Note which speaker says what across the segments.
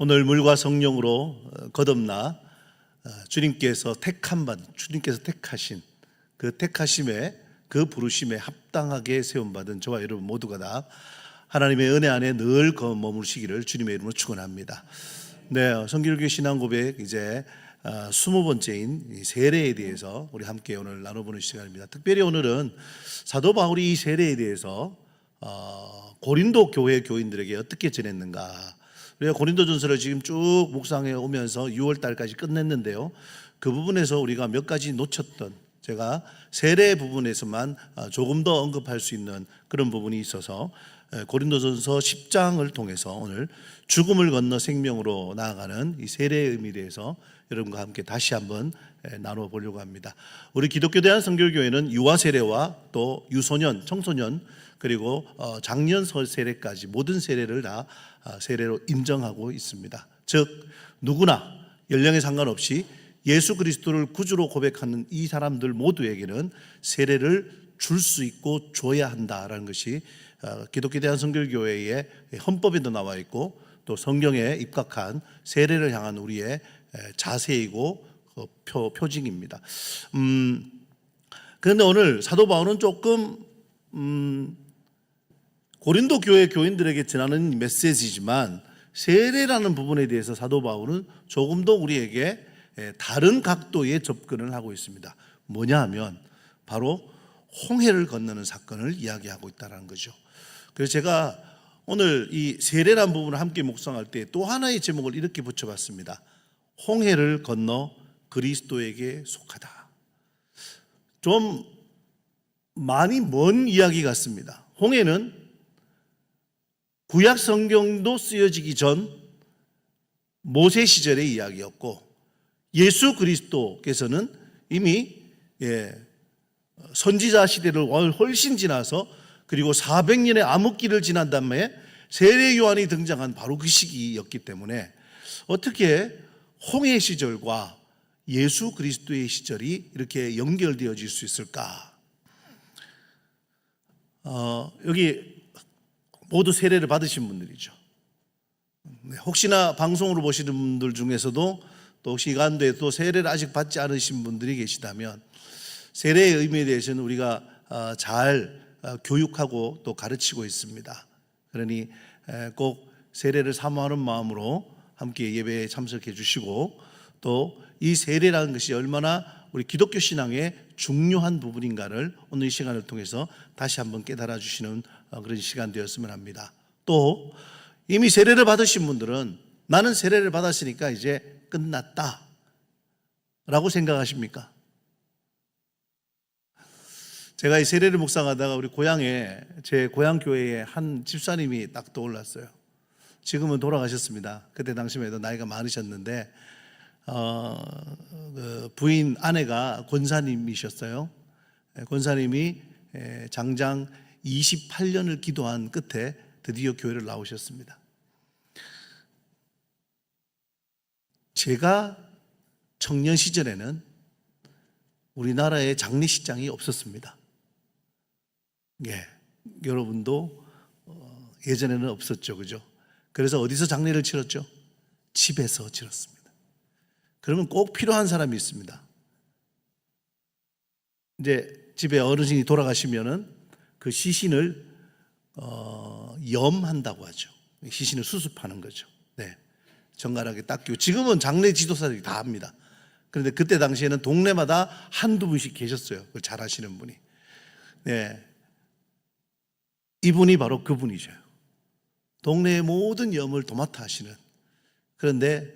Speaker 1: 오늘 물과 성령으로 거듭나 주님께서 주님께서 택하신 그 택하심에, 그 부르심에 합당하게 세움받은 저와 여러분 모두가 다 하나님의 은혜 안에 늘 머무시기를 주님의 이름으로 축원합니다. 네, 성결교 신앙 고백 이제 20번째인 세례에 대해서 우리 함께 오늘 나눠보는 시간입니다. 특별히 오늘은 사도 바울이 이 세례에 대해서 고린도 교회 교인들에게 어떻게 전했는가. 우리가 고린도전서를 지금 쭉 묵상해 오면서 6월 달까지 끝냈는데요. 그 부분에서 우리가 몇 가지 놓쳤던, 제가 세례 부분에서만 조금 더 언급할 수 있는 그런 부분이 있어서 고린도전서 10장을 통해서 오늘 죽음을 건너 생명으로 나아가는 이 세례의 의미에 대해서 여러분과 함께 다시 한번 나눠보려고 합니다. 우리 기독교 대한성결교회는 유아 세례와 또 유소년, 청소년, 그리고 장년 세례까지 모든 세례를 다 세례로 인정하고 있습니다. 즉 누구나 연령에 상관없이 예수 그리스도를 구주로 고백하는 이 사람들 모두에게는 세례를 줄 수 있고 줘야 한다라는 것이 기독교 대한성결교회의 헌법에도 나와 있고 또 성경에 입각한 세례를 향한 우리의 자세이고 표징입니다. 그런데 오늘 사도 바울은 조금 고린도 교회 교인들에게 전하는 메시지지만 세례라는 부분에 대해서 사도 바울은 조금 더 우리에게 다른 각도의 접근을 하고 있습니다. 뭐냐 하면 바로 홍해를 건너는 사건을 이야기하고 있다는 거죠. 그래서 제가 오늘 이 세례라는 부분을 함께 묵상할 때 또 하나의 제목을 이렇게 붙여봤습니다. 홍해를 건너 그리스도에게 속하다. 좀 많이 먼 이야기 같습니다. 홍해는 구약 성경도 쓰여지기 전 모세 시절의 이야기였고, 예수 그리스도께서는 이미 선지자 시대를 훨씬 지나서 그리고 400년의 암흑기를 지난 다음에 세례 요한이 등장한 바로 그 시기였기 때문에 어떻게 홍해 시절과 예수 그리스도의 시절이 이렇게 연결되어질 수 있을까? 여기 모두 세례를 받으신 분들이죠. 혹시나 방송으로 보시는 분들 중에서도 또 혹시 이간도에 또 세례를 아직 받지 않으신 분들이 계시다면 세례의 의미에 대해서는 우리가 잘 교육하고 또 가르치고 있습니다. 그러니 꼭 세례를 사모하는 마음으로 함께 예배에 참석해 주시고, 또 이 세례라는 것이 얼마나 우리 기독교 신앙의 중요한 부분인가를 오늘 이 시간을 통해서 다시 한번 깨달아 주시는 그런 시간 되었으면 합니다. 또 이미 세례를 받으신 분들은 나는 세례를 받았으니까 이제 끝났다 라고 생각하십니까? 제가 이 세례를 묵상하다가 우리 제 고향 교회에 한 집사님이 딱 떠올랐어요. 지금은 돌아가셨습니다. 그때 당시에도 나이가 많으셨는데 그 부인 아내가 권사님이셨어요. 권사님이 장장 28년을 기도한 끝에 드디어 교회를 나오셨습니다. 제가 청년 시절에는 우리나라에 장례식장이 없었습니다. 여러분도 예전에는 없었죠, 그죠? 그래서 어디서 장례를 치렀죠? 집에서 치렀습니다. 그러면 꼭 필요한 사람이 있습니다. 이제 집에 어르신이 돌아가시면은 그 시신을 염한다고 하죠. 시신을 수습하는 거죠. 정갈하게 닦이고, 지금은 장례 지도사들이 다 합니다. 그런데 그때 당시에는 동네마다 한두 분씩 계셨어요. 그걸 잘 하시는 분이. 이분이 바로 그분이죠. 동네의 모든 염을 도맡아 하시는. 그런데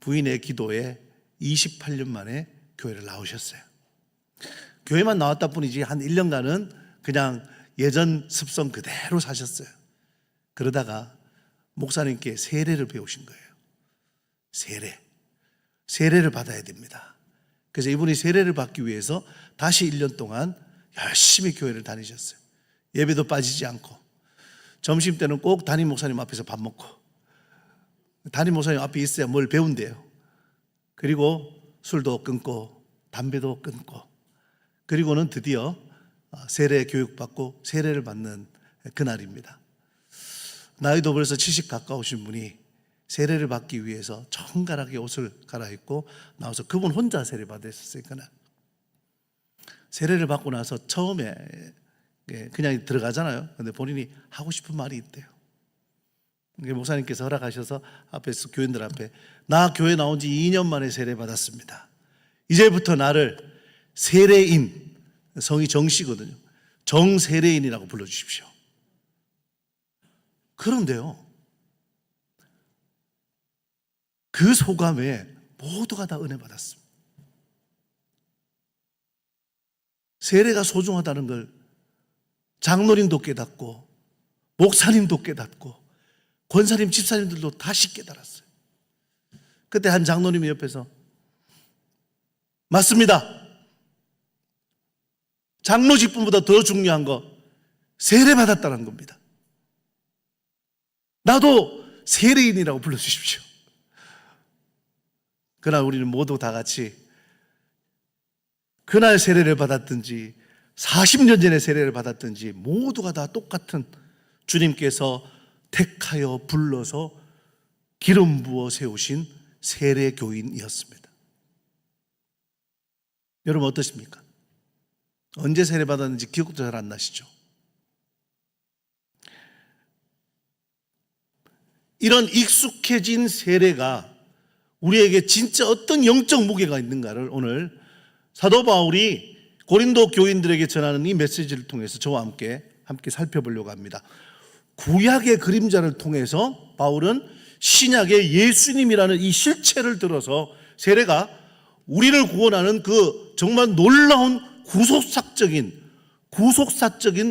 Speaker 1: 부인의 기도에 28년 만에 교회를 나오셨어요. 교회만 나왔다 뿐이지 한 1년간은 그냥 예전 습성 그대로 사셨어요. 그러다가 목사님께 세례를 배우신 거예요. 세례를 받아야 됩니다. 그래서 이분이 세례를 받기 위해서 다시 1년 동안 열심히 교회를 다니셨어요. 예배도 빠지지 않고, 점심 때는 꼭 담임 목사님 앞에서 밥 먹고, 담임 목사님 앞에 있어야 뭘 배운대요. 그리고 술도 끊고 담배도 끊고, 그리고는 드디어 세례 교육받고 세례를 받는 그날입니다. 나이도 벌써 70 가까우신 분이 세례를 받기 위해서 정갈하게 옷을 갈아입고 나와서 그분 혼자 세례 받았었어요. 그날 세례를 받고 나서 처음에 그냥 들어가잖아요. 근데 본인이 하고 싶은 말이 있대요. 목사님께서 허락하셔서 앞에서 교인들 앞에, 나 교회 나온 지 2년 만에 세례 받았습니다. 이제부터 나를 세례인, 성이 정씨거든요, 정세례인이라고 불러주십시오. 그런데요, 그 소감에 모두가 다 은혜 받았습니다. 세례가 소중하다는 걸 장로님도 깨닫고 목사님도 깨닫고 권사님, 집사님들도 다시 깨달았어요. 그때 한 장로님이 옆에서, 맞습니다, 장로 직분보다 더 중요한 거 세례 받았다는 겁니다. 나도 세례인이라고 불러주십시오. 그날 우리는 모두 다 같이 그날 세례를 받았든지 40년 전에 세례를 받았든지 모두가 다 똑같은, 주님께서 택하여 불러서 기름 부어 세우신 세례 교인이었습니다. 여러분 어떠십니까? 언제 세례 받았는지 기억도 잘 안 나시죠? 이런 익숙해진 세례가 우리에게 진짜 어떤 영적 무게가 있는가를 오늘 사도 바울이 고린도 교인들에게 전하는 이 메시지를 통해서 저와 함께 살펴보려고 합니다. 구약의 그림자를 통해서 바울은 신약의 예수님이라는 이 실체를 들어서 세례가 우리를 구원하는 그 정말 놀라운 구속사적인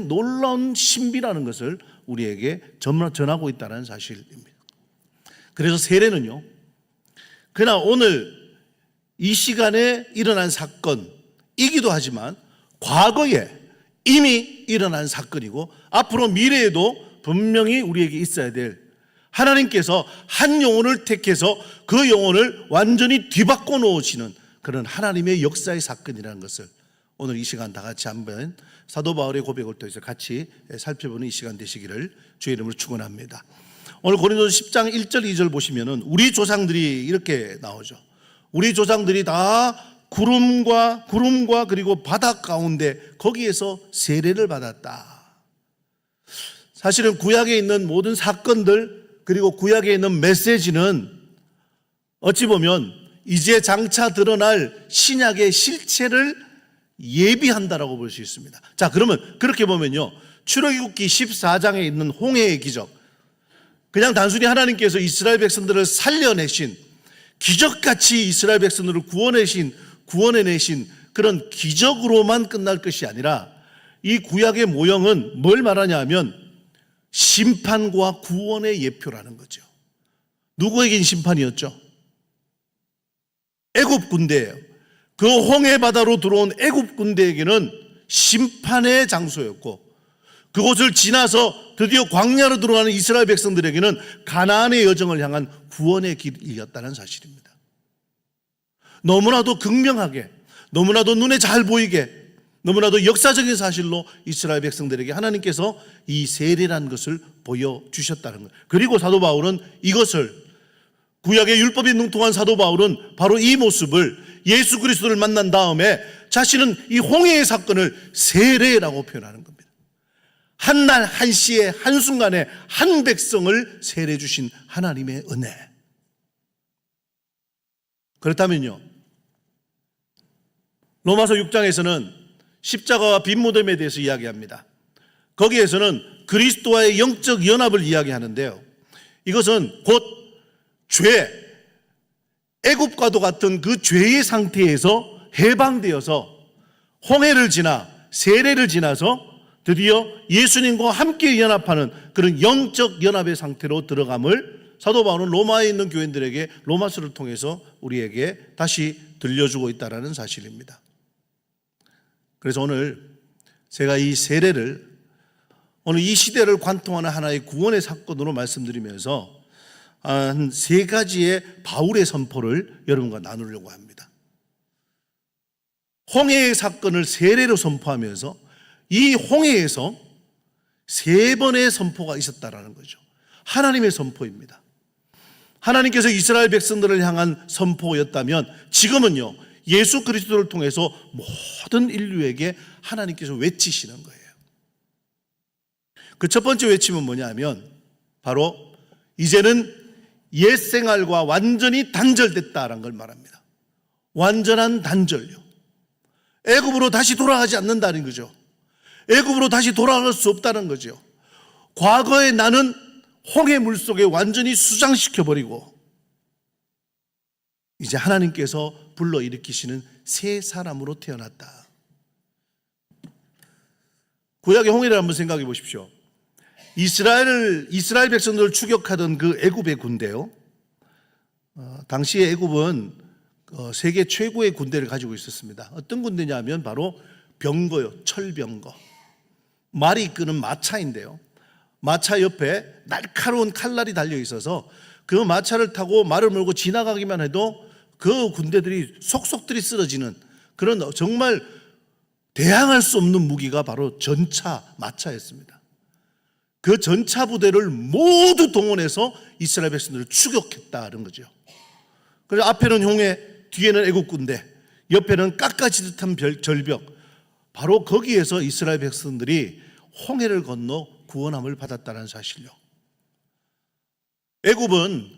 Speaker 1: 놀라운 신비라는 것을 우리에게 전하고 있다는 사실입니다. 그래서 세례는요, 그러나 오늘 이 시간에 일어난 사건이기도 하지만 과거에 이미 일어난 사건이고 앞으로 미래에도 분명히 우리에게 있어야 될, 하나님께서 한 영혼을 택해서 그 영혼을 완전히 뒤바꿔 놓으시는 그런 하나님의 역사의 사건이라는 것을 오늘 이 시간 다 같이 한번 사도 바울의 고백을 통해서 같이 살펴보는 이 시간 되시기를 주의 이름으로 축원합니다. 오늘 고린도서 10장 1절 2절 보시면은 우리 조상들이 이렇게 나오죠. 우리 조상들이 다 구름과 그리고 바다 가운데 거기에서 세례를 받았다. 사실은 구약에 있는 모든 사건들 그리고 구약에 있는 메시지는 어찌 보면 이제 장차 드러날 신약의 실체를 예비한다라고 볼 수 있습니다. 자, 그러면 그렇게 보면요, 출애굽기 14장에 있는 홍해의 기적, 그냥 단순히 하나님께서 이스라엘 백성들을 살려내신, 기적같이 이스라엘 백성들을 구원해내신 그런 기적으로만 끝날 것이 아니라 이 구약의 모형은 뭘 말하냐 하면 심판과 구원의 예표라는 거죠. 누구에겐 심판이었죠? 애굽 군대예요. 그 홍해 바다로 들어온 애굽 군대에게는 심판의 장소였고, 그곳을 지나서 드디어 광야로 들어가는 이스라엘 백성들에게는 가나안의 여정을 향한 구원의 길이었다는 사실입니다. 너무나도 극명하게, 너무나도 눈에 잘 보이게, 너무나도 역사적인 사실로 이스라엘 백성들에게 하나님께서 이 세례라는 것을 보여주셨다는 거예요. 그리고 사도 바울은 이것을, 구약의 율법이 능통한 사도 바울은 바로 이 모습을, 예수 그리스도를 만난 다음에 자신은 이 홍해의 사건을 세례라고 표현하는 겁니다. 한 날 한시에 한순간에 한 백성을 세례 주신 하나님의 은혜. 그렇다면요, 로마서 6장에서는 십자가와 빈 무덤에 대해서 이야기합니다. 거기에서는 그리스도와의 영적 연합을 이야기하는데요, 이것은 곧 죄, 애굽과도 같은 그 죄의 상태에서 해방되어서 홍해를 지나 세례를 지나서 드디어 예수님과 함께 연합하는 그런 영적 연합의 상태로 들어감을 사도 바울은 로마에 있는 교인들에게 로마서를 통해서 우리에게 다시 들려주고 있다는 사실입니다. 그래서 오늘 제가 이 세례를 오늘 이 시대를 관통하는 하나의 구원의 사건으로 말씀드리면서 한 세 가지의 바울의 선포를 여러분과 나누려고 합니다. 홍해의 사건을 세례로 선포하면서 이 홍해에서 세 번의 선포가 있었다라는 거죠. 하나님의 선포입니다. 하나님께서 이스라엘 백성들을 향한 선포였다면 지금은요, 예수 그리스도를 통해서 모든 인류에게 하나님께서 외치시는 거예요. 그 첫 번째 외침은 뭐냐면 바로 이제는 옛 생활과 완전히 단절됐다라는 걸 말합니다. 완전한 단절요. 애굽으로 다시 돌아가지 않는다는 거죠. 애굽으로 다시 돌아갈 수 없다는 거죠. 과거에 나는 홍해 물속에 완전히 수장시켜버리고 이제 하나님께서 불러일으키시는 새 사람으로 태어났다. 구약의 홍해를 한번 생각해 보십시오. 이스라엘 백성들을 추격하던 그 애굽의 군대요. 당시에 애굽은 세계 최고의 군대를 가지고 있었습니다. 어떤 군대냐면 바로 병거요, 철병거. 말이 이끄는 마차인데요. 마차 옆에 날카로운 칼날이 달려 있어서 그 마차를 타고 말을 몰고 지나가기만 해도 그 군대들이 속속들이 쓰러지는 그런 정말 대항할 수 없는 무기가 바로 전차, 마차였습니다. 그 전차 부대를 모두 동원해서 이스라엘 백성들을 추격했다는 거죠. 그래서 앞에는 홍해, 뒤에는 애국 군대, 옆에는 깎아지듯한 절벽. 바로 거기에서 이스라엘 백성들이 홍해를 건너 구원함을 받았다는 사실요. 애굽은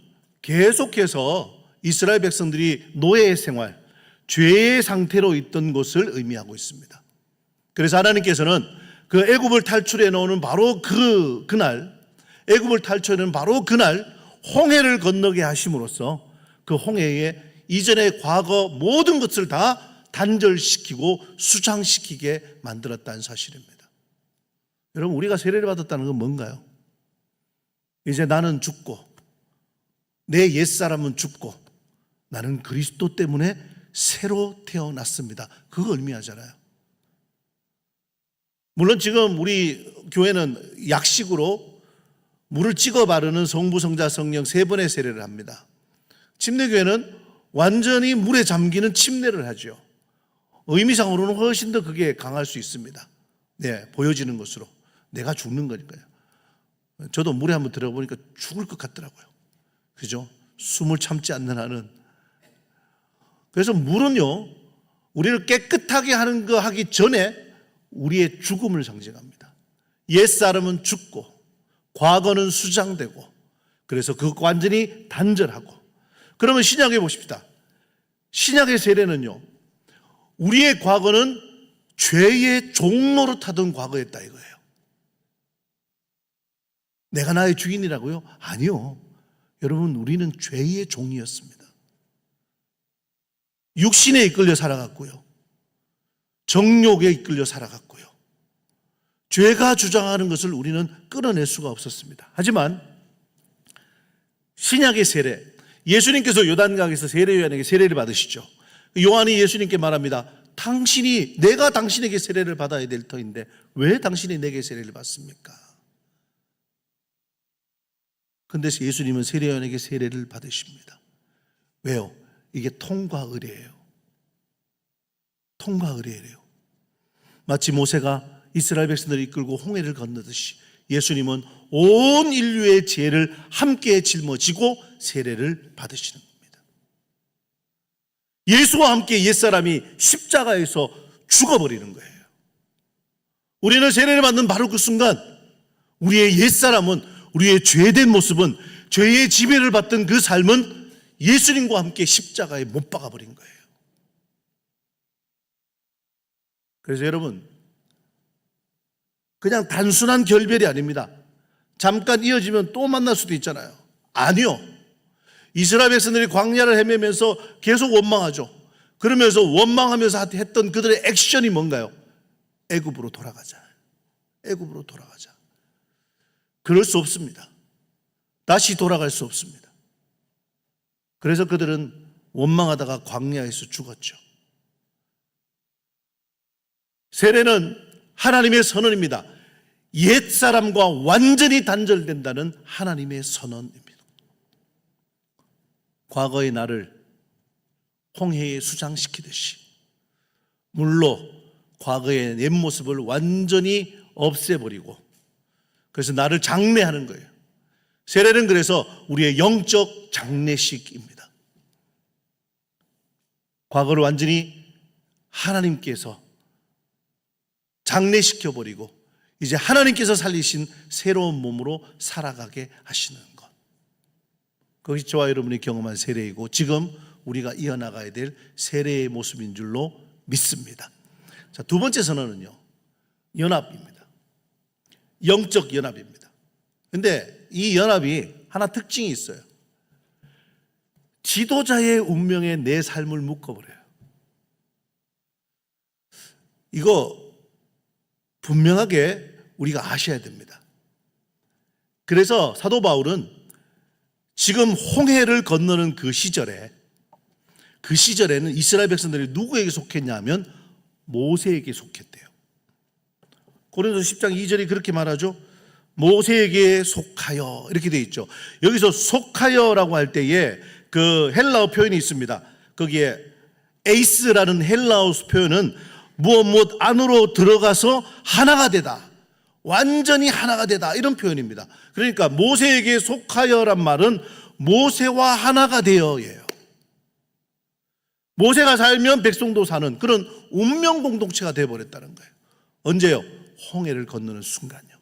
Speaker 1: 계속해서 이스라엘 백성들이 노예 생활, 죄의 상태로 있던 것을 의미하고 있습니다. 그래서 하나님께서는 그 애굽을 탈출해 놓는 바로 그날, 애굽을 탈출하는 바로 그날 홍해를 건너게 하심으로써 그 홍해에 이전의 과거 모든 것을 다 단절시키고 수장시키게 만들었다는 사실입니다. 여러분, 우리가 세례를 받았다는 건 뭔가요? 이제 나는 죽고 내 옛사람은 죽고 나는 그리스도 때문에 새로 태어났습니다. 그거 의미하잖아요. 물론 지금 우리 교회는 약식으로 물을 찍어 바르는 성부, 성자, 성령 세 번의 세례를 합니다. 침례교회는 완전히 물에 잠기는 침례를 하죠. 의미상으로는 훨씬 더 그게 강할 수 있습니다. 네, 보여지는 것으로. 내가 죽는 거니까요. 저도 물에 한번 들어보니까 죽을 것 같더라고요. 그죠? 숨을 참지 않는 한은. 그래서 물은요, 우리를 깨끗하게 하는 거 하기 전에 우리의 죽음을 상징합니다. 옛사람은 죽고 과거는 수장되고 그래서 그 완전히 단절하고. 그러면 신약에 보십시다. 신약의 세례는요, 우리의 과거는 죄의 종로로 타던 과거였다 이거예요. 내가 나의 주인이라고요? 아니요. 여러분, 우리는 죄의 종이었습니다. 육신에 이끌려 살아갔고요. 정욕에 이끌려 살아갔고요. 죄가 주장하는 것을 우리는 끌어낼 수가 없었습니다. 하지만 신약의 세례, 예수님께서 요단강에서 세례요한에게 세례를 받으시죠. 요한이 예수님께 말합니다. 내가 당신에게 세례를 받아야 될 터인데 왜 당신이 내게 세례를 받습니까? 그런데 예수님은 세례요한에게 세례를 받으십니다. 왜요? 이게 통과 의례예요. 통과 의례예요. 마치 모세가 이스라엘 백성들을 이끌고 홍해를 건너듯이 예수님은 온 인류의 죄를 함께 짊어지고 세례를 받으시는 겁니다. 예수와 함께 옛사람이 십자가에서 죽어버리는 거예요. 우리는 세례를 받는 바로 그 순간 우리의 옛사람은, 우리의 죄된 모습은, 죄의 지배를 받던 그 삶은 예수님과 함께 십자가에 못 박아버린 거예요. 그래서 여러분, 그냥 단순한 결별이 아닙니다. 잠깐 이어지면 또 만날 수도 있잖아요. 아니요. 이스라엘 백성들이 광야를 헤매면서 계속 원망하죠. 그러면서 원망하면서 했던 그들의 액션이 뭔가요? 애굽으로 돌아가자. 애굽으로 돌아가자. 그럴 수 없습니다. 다시 돌아갈 수 없습니다. 그래서 그들은 원망하다가 광야에서 죽었죠. 세례는 하나님의 선언입니다. 옛사람과 완전히 단절된다는 하나님의 선언입니다. 과거의 나를 홍해에 수장시키듯이 물로 과거의 옛 모습을 완전히 없애버리고, 그래서 나를 장례하는 거예요. 세례는 그래서 우리의 영적 장례식입니다. 과거를 완전히 하나님께서 장례시켜버리고 이제 하나님께서 살리신 새로운 몸으로 살아가게 하시는 것. 그것이 저와 여러분이 경험한 세례이고 지금 우리가 이어나가야 될 세례의 모습인 줄로 믿습니다. 자, 두 번째 선언은요, 연합입니다. 영적 연합입니다. 근데 이 연합이 하나 특징이 있어요. 지도자의 운명에 내 삶을 묶어버려요. 이거 분명하게 우리가 아셔야 됩니다. 그래서 사도 바울은 지금 홍해를 건너는 그 시절에는 이스라엘 백성들이 누구에게 속했냐 하면 모세에게 속했대요. 고린도서 10장 2절이 그렇게 말하죠. 모세에게 속하여 이렇게 되어 있죠. 여기서 속하여라고 할 때에 그 헬라어 표현이 있습니다. 거기에 에이스라는 헬라어 표현은 무엇 안으로 들어가서 하나가 되다, 완전히 하나가 되다, 이런 표현입니다. 그러니까 모세에게 속하여란 말은 모세와 하나가 되어예요. 모세가 살면 백성도 사는 그런 운명 공동체가 되어버렸다는 거예요. 언제요? 홍해를 건너는 순간요.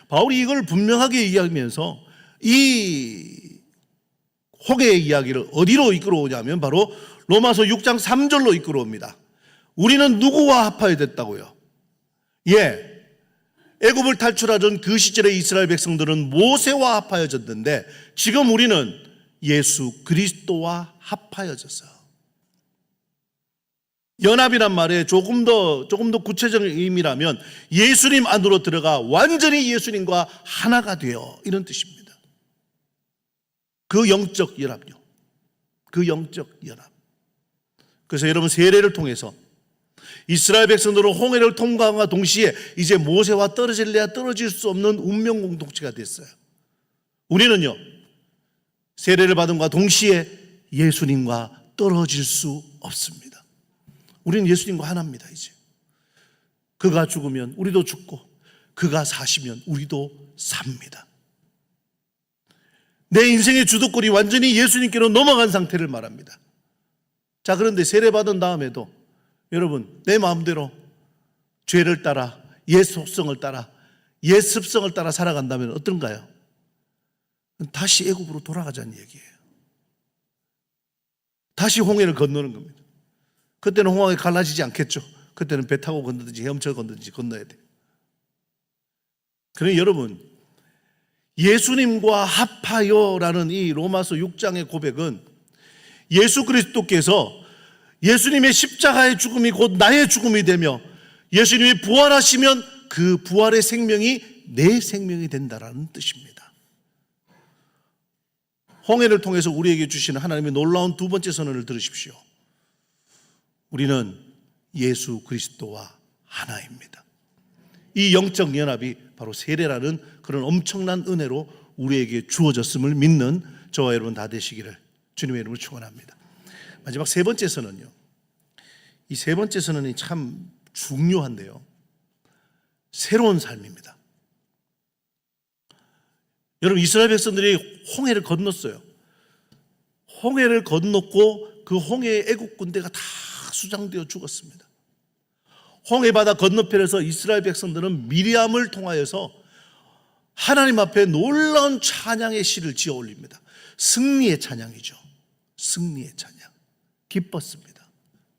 Speaker 1: 바울이 이걸 분명하게 이야기하면서 이 홍해의 이야기를 어디로 이끌어오냐면 바로 로마서 6장 3절로 이끌어옵니다. 우리는 누구와 합하여 됐다고요? 애굽을 탈출하던 그 시절의 이스라엘 백성들은 모세와 합하여졌는데 지금 우리는 예수 그리스도와 합하여졌어요. 연합이란 말에 조금 더 구체적인 의미라면 예수님 안으로 들어가 완전히 예수님과 하나가 되어, 이런 뜻입니다. 그 영적 연합요. 그 영적 연합. 그래서 여러분, 세례를 통해서 이스라엘 백성들은 홍해를 통과함과 동시에 이제 모세와 떨어질래야 떨어질 수 없는 운명 공동체가 됐어요. 우리는요, 세례를 받음과 동시에 예수님과 떨어질 수 없습니다. 우리는 예수님과 하나입니다. 이제 그가 죽으면 우리도 죽고 그가 사시면 우리도 삽니다. 내 인생의 주도권이 완전히 예수님께로 넘어간 상태를 말합니다. 자, 그런데 세례받은 다음에도 여러분, 내 마음대로 죄를 따라, 옛 속성을 따라, 옛 습성을 따라 살아간다면 어떤가요? 다시 애굽으로 돌아가자는 얘기예요. 다시 홍해를 건너는 겁니다. 그때는 홍해가 갈라지지 않겠죠. 그때는 배 타고 건너든지 헤엄쳐 건너든지 건너야 돼요. 그러니 여러분, 예수님과 합하여라는 이 로마서 6장의 고백은 예수 그리스도께서 예수님의 십자가의 죽음이 곧 나의 죽음이 되며 예수님이 부활하시면 그 부활의 생명이 내 생명이 된다라는 뜻입니다. 홍해를 통해서 우리에게 주시는 하나님의 놀라운 두 번째 선언을 들으십시오. 우리는 예수 그리스도와 하나입니다. 이 영적 연합이 바로 세례라는 그런 엄청난 은혜로 우리에게 주어졌음을 믿는 저와 여러분 다 되시기를 주님의 이름으로 축원합니다. 마지막 세 번째 선언요. 이 세 번째 선언이 참 중요한데요. 새로운 삶입니다. 여러분, 이스라엘 백성들이 홍해를 건넜어요. 홍해를 건넜고 그 홍해의 애국 군대가 다 수장되어 죽었습니다. 홍해 바다 건너편에서 이스라엘 백성들은 미리암을 통하여서 하나님 앞에 놀라운 찬양의 시를 지어 올립니다. 승리의 찬양이죠. 승리의 찬양. 기뻤습니다.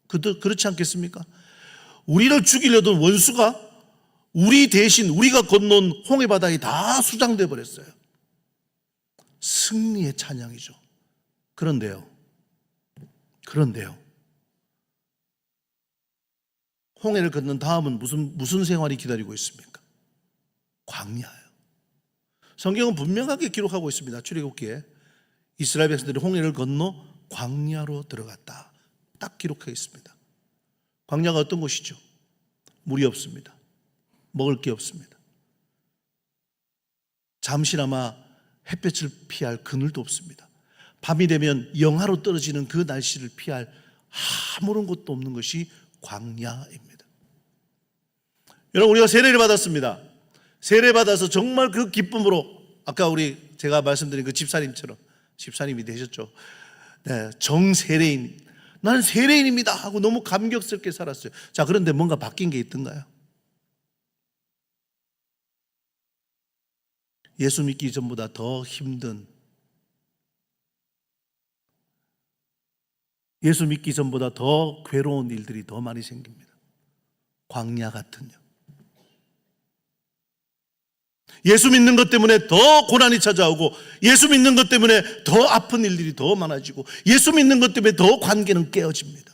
Speaker 1: 그렇지 않겠습니까? 우리를 죽이려던 원수가 우리 대신 우리가 건넌 홍해 바다에 다 수장되어 버렸어요. 승리의 찬양이죠. 그런데요. 홍해를 건넌 다음은 무슨 생활이 기다리고 있습니까? 광야예요. 성경은 분명하게 기록하고 있습니다. 출애굽기에 이스라엘 백성들이 홍해를 건너 광야로 들어갔다. 딱 기록해 있습니다. 광야가 어떤 곳이죠? 물이 없습니다. 먹을 게 없습니다. 잠시나마 햇볕을 피할 그늘도 없습니다. 밤이 되면 영하로 떨어지는 그 날씨를 피할 아무런 것도 없는 것이 광야입니다. 여러분, 우리가 세례를 받았습니다. 세례받아서 정말 그 기쁨으로 아까 제가 말씀드린 그 집사님처럼 집사님이 되셨죠. 네, 정세례인, 나는 세례인입니다 하고 너무 감격스럽게 살았어요. 자, 그런데 뭔가 바뀐 게 있던가요? 예수 믿기 전보다 더 힘든, 예수 믿기 전보다 더 괴로운 일들이 더 많이 생깁니다. 광야 같은요. 예수 믿는 것 때문에 더 고난이 찾아오고, 예수 믿는 것 때문에 더 아픈 일들이 더 많아지고, 예수 믿는 것 때문에 더 관계는 깨어집니다.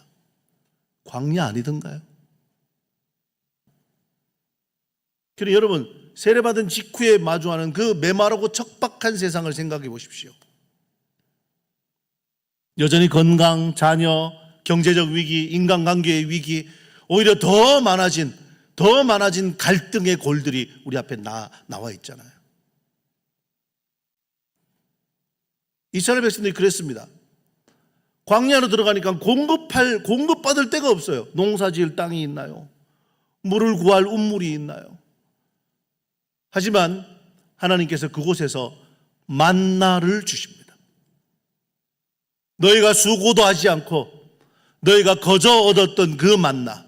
Speaker 1: 광야 아니던가요? 그럼 여러분, 세례받은 직후에 마주하는 그 메마르고 척박한 세상을 생각해 보십시오. 여전히 건강, 자녀, 경제적 위기, 인간관계의 위기, 오히려 더 많아진 갈등의 골들이 우리 앞에 나와 있잖아요. 이스라엘 백성들이 그랬습니다. 광야로 들어가니까 공급받을 데가 없어요. 농사 지을 땅이 있나요? 물을 구할 운물이 있나요? 하지만 하나님께서 그곳에서 만나를 주십니다. 너희가 수고도 하지 않고 너희가 거저 얻었던 그 만나,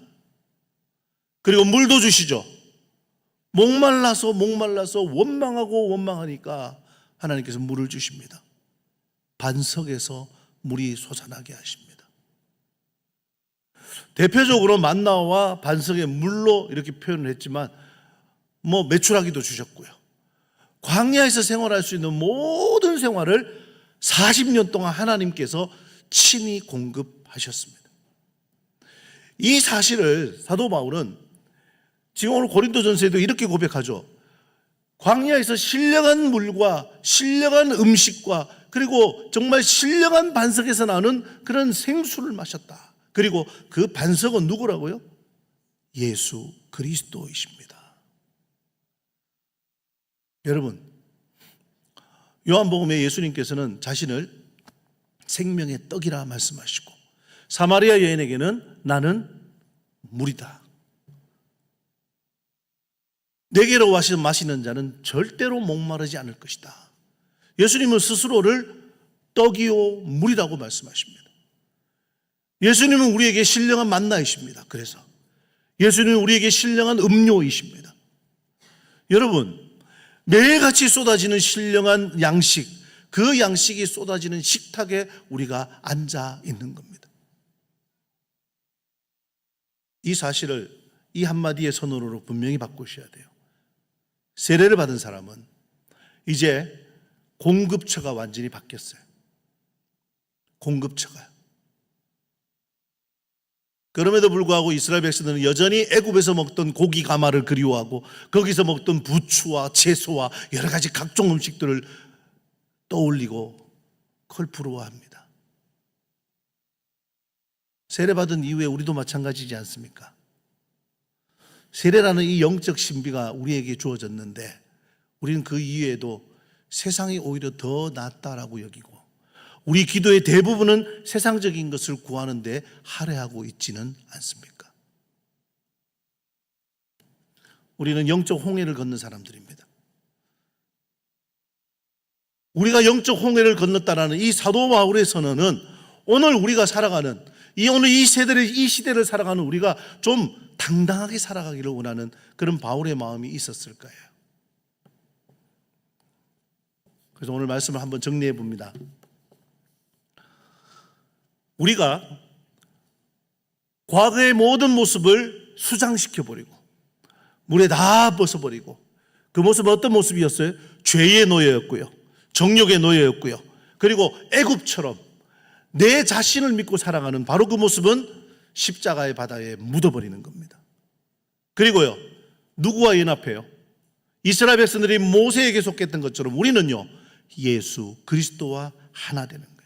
Speaker 1: 그리고 물도 주시죠. 목말라서 원망하고 원망하니까 하나님께서 물을 주십니다. 반석에서 물이 솟아나게 하십니다. 대표적으로 만나와 반석의 물로 이렇게 표현을 했지만 메추라기도 주셨고요. 광야에서 생활할 수 있는 모든 생활을 40년 동안 하나님께서 친히 공급하셨습니다. 이 사실을 사도 바울은 지금 오늘 고린도전서에도 이렇게 고백하죠. 광야에서 신령한 물과 신령한 음식과 그리고 정말 신령한 반석에서 나오는 그런 생수를 마셨다. 그리고 그 반석은 누구라고요? 예수 그리스도이십니다. 여러분, 요한복음에 예수님께서는 자신을 생명의 떡이라 말씀하시고, 사마리아 여인에게는 나는 물이다, 내게로 와서 마시는 자는 절대로 목마르지 않을 것이다. 예수님은 스스로를 떡이요 물이라고 말씀하십니다. 예수님은 우리에게 신령한 만나이십니다. 그래서 예수님은 우리에게 신령한 음료이십니다. 여러분, 매일같이 쏟아지는 신령한 양식, 그 양식이 쏟아지는 식탁에 우리가 앉아 있는 겁니다. 이 사실을 이 한마디의 선언으로 분명히 바꾸셔야 돼요. 세례를 받은 사람은 이제 공급처가 완전히 바뀌었어요. 공급처가요. 그럼에도 불구하고 이스라엘 백성들은 여전히 애굽에서 먹던 고기 가마를 그리워하고 거기서 먹던 부추와 채소와 여러 가지 각종 음식들을 떠올리고 컬푸르워합니다. 세례받은 이후에 우리도 마찬가지지 않습니까? 세례라는 이 영적 신비가 우리에게 주어졌는데 우리는 그 이후에도 세상이 오히려 더 낫다라고 여기고, 우리 기도의 대부분은 세상적인 것을 구하는데 할애하고 있지는 않습니까? 우리는 영적 홍해를 걷는 사람들입니다. 우리가 영적 홍해를 건넜다라는 이 사도 바울의 선언은 오늘 우리가 살아가는 오늘 이 시대를 살아가는 우리가 좀 당당하게 살아가기를 원하는 그런 바울의 마음이 있었을 거예요. 그래서 오늘 말씀을 한번 정리해 봅니다. 우리가 과거의 모든 모습을 수장시켜버리고 물에 다 벗어버리고, 그 모습은 어떤 모습이었어요? 죄의 노예였고요, 정욕의 노예였고요, 그리고 애굽처럼 내 자신을 믿고 살아가는 바로 그 모습은 십자가의 바다에 묻어버리는 겁니다. 그리고요, 누구와 연합해요? 이스라엘 백성들이 모세에게 속했던 것처럼 우리는요, 예수 그리스도와 하나 되는 거예요.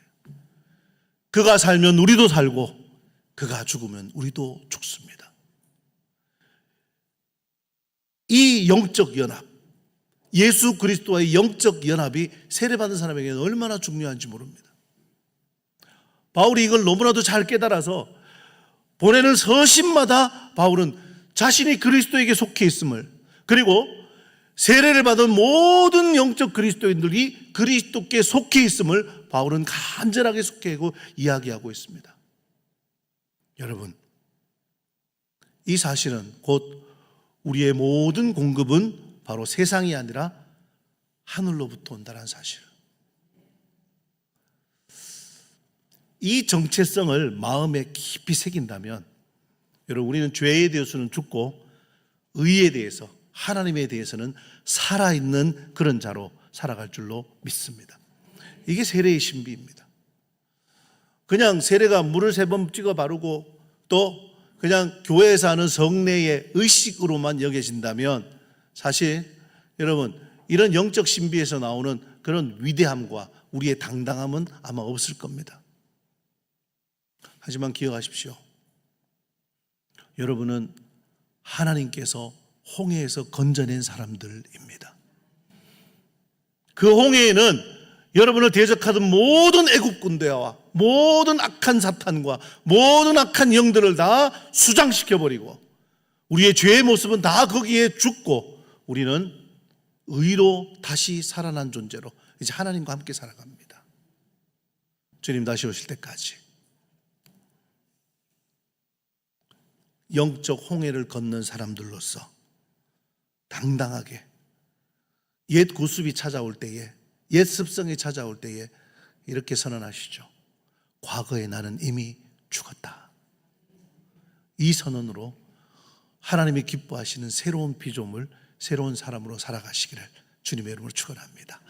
Speaker 1: 그가 살면 우리도 살고 그가 죽으면 우리도 죽습니다. 이 영적 연합, 예수 그리스도와의 영적 연합이 세례받은 사람에게는 얼마나 중요한지 모릅니다. 바울이 이걸 너무나도 잘 깨달아서 보내는 서신마다 바울은 자신이 그리스도에게 속해 있음을, 그리고 세례를 받은 모든 영적 그리스도인들이 그리스도께 속해 있음을 바울은 간절하게 속해하고 이야기하고 있습니다. 여러분, 이 사실은 곧 우리의 모든 공급은 바로 세상이 아니라 하늘로부터 온다는 사실. 이 정체성을 마음에 깊이 새긴다면 여러분, 우리는 죄에 대해서는 죽고 의에 대해서, 하나님에 대해서는 살아있는 그런 자로 살아갈 줄로 믿습니다. 이게 세례의 신비입니다. 그냥 세례가 물을 3번 찍어 바르고 또 그냥 교회에서 하는 성례의 의식으로만 여겨진다면 사실 여러분, 이런 영적 신비에서 나오는 그런 위대함과 우리의 당당함은 아마 없을 겁니다. 하지만 기억하십시오. 여러분은 하나님께서 홍해에서 건져낸 사람들입니다. 그 홍해에는 여러분을 대적하던 모든 애국 군대와 모든 악한 사탄과 모든 악한 영들을 다 수장시켜버리고 우리의 죄의 모습은 다 거기에 죽고 우리는 의로 다시 살아난 존재로 이제 하나님과 함께 살아갑니다. 주님 다시 오실 때까지 영적 홍해를 걷는 사람들로서 당당하게 옛 구습이 찾아올 때에, 옛 습성이 찾아올 때에 이렇게 선언하시죠. 과거에 나는 이미 죽었다. 이 선언으로 하나님이 기뻐하시는 새로운 피조물, 새로운 사람으로 살아가시기를 주님의 이름으로 축원합니다.